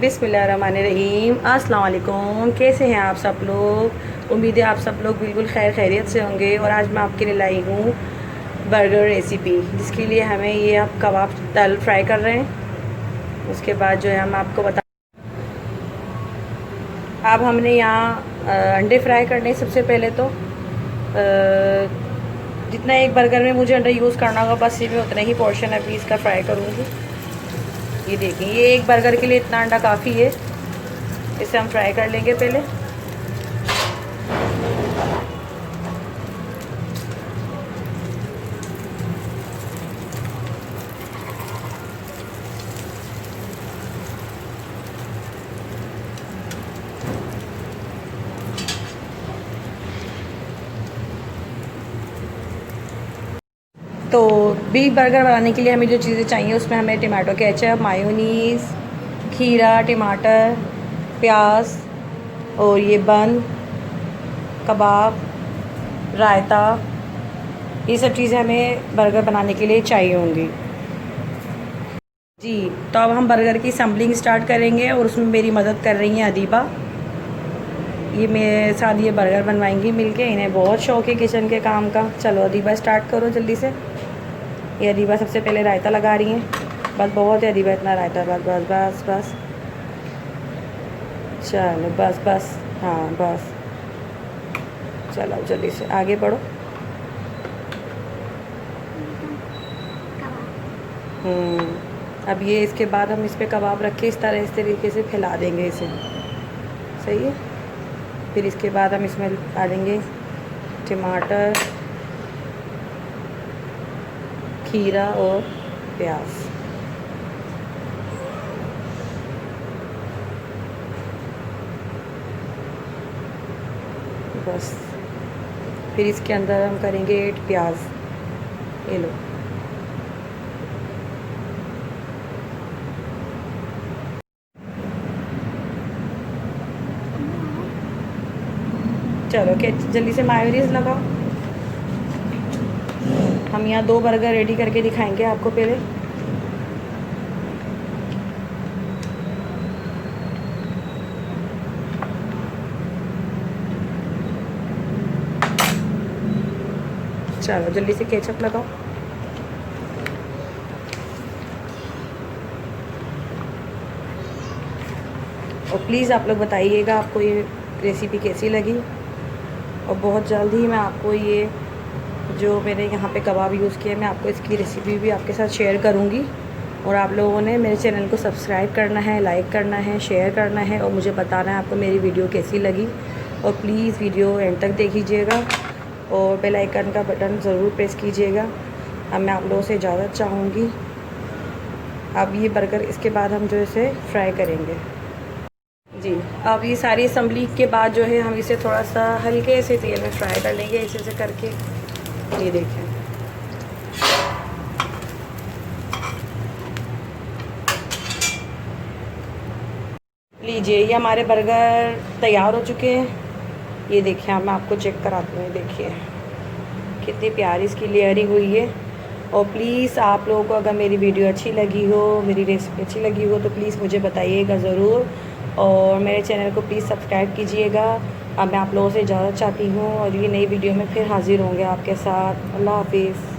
बिस्मिल्लाहिर्रहमानिर्रहीम। अस्सलाम वालेकुम। कैसे हैं आप सब लोग? उम्मीद है आप सब लोग बिल्कुल खैर खैरियत से होंगे। और आज मैं आपके लिए लाई हूँ बर्गर रेसिपी, जिसके लिए हमें ये आप कबाब तल फ्राई कर रहे हैं। उसके बाद जो है हम आपको बता, अब हमने यहाँ अंडे फ्राई करने। सबसे पहले तो जितना एक बर्गर में मुझे अंडा यूज़ करना होगा, बस ये मैं उतना ही पोर्शन अभी इसका फ्राई करूँगी। ये देखिए, ये एक बर्गर के लिए इतना अंडा काफ़ी है। इसे हम फ्राई कर लेंगे पहले। तो बीफ बर्गर बनाने के लिए हमें जो चीज़ें चाहिए, उसमें हमें टमाटो केचप, मायोनीज़, खीरा, टमाटर, प्याज और ये बन, कबाब, रायता, ये सब चीज़ें हमें बर्गर बनाने के लिए चाहिए होंगी। जी, तो अब हम बर्गर की असम्बलिंग स्टार्ट करेंगे और उसमें मेरी मदद कर रही हैं अदीबा। ये मेरे साथ ये बर्गर बनवाएंगी मिलके। इन्हें बहुत शौक़ है किचन के काम का। चलो अदीबा, स्टार्ट करो जल्दी से। ये अदीबा सबसे पहले रायता लगा रही हैं। बस बहुत है अदीबा, इतना रायता, बस बस बस बस। चलो बस बस, हाँ बस। चलो जल्दी से आगे बढ़ो। अब ये इसके बाद हम इस पर कबाब रख के इस तरीके से फैला देंगे इसे। सही है। फिर इसके बाद हम इसमें डालेंगे टमाटर, खीरा और प्याज। बस। फिर इसके अंदर हम करेंगे प्याज। ये लो। चलो के जल्दी से मायोनीज़ लगाओ। हम यहाँ 2 बर्गर रेडी करके दिखाएंगे आपको पहले। चलो जल्दी से केचप लगाओ। और प्लीज़ आप लोग बताइएगा आपको ये रेसिपी कैसी लगी। और बहुत जल्द ही मैं आपको ये जो मैंने यहाँ पे कबाब यूज़ किया, मैं आपको इसकी रेसिपी भी आपके साथ शेयर करूँगी। और आप लोगों ने मेरे चैनल को सब्सक्राइब करना है, लाइक करना है, शेयर करना है और मुझे बताना है आपको मेरी वीडियो कैसी लगी। और प्लीज़ वीडियो एंड तक देखिएगा और बेल आइकन का बटन ज़रूर प्रेस कीजिएगा। अब मैं आप लोगों से इजाज़त चाहूँगी। अब ये बर्गर इसके बाद हम जो इसे फ्राई करेंगे। जी, अब ये सारी असम्बली के बाद जो है हम इसे थोड़ा सा हल्के से तेल में फ्राई कर लेंगे, ऐसे करके। ये देखें, लीजिए ये हमारे बर्गर तैयार हो चुके हैं। ये देखिए, अब मैं आपको चेक कराती हूँ। देखिए कितनी प्यारी इसकी लेयरिंग हुई है। और प्लीज़ आप लोगों को अगर मेरी वीडियो अच्छी लगी हो, मेरी रेसिपी अच्छी लगी हो, तो प्लीज़ मुझे बताइएगा ज़रूर। और मेरे चैनल को प्लीज़ सब्सक्राइब कीजिएगा। अब मैं आप लोगों से इजाज़त चाहती हूँ और ये नई वीडियो में फिर हाज़िर होंगे आपके साथ। अल्लाह हाफिज़।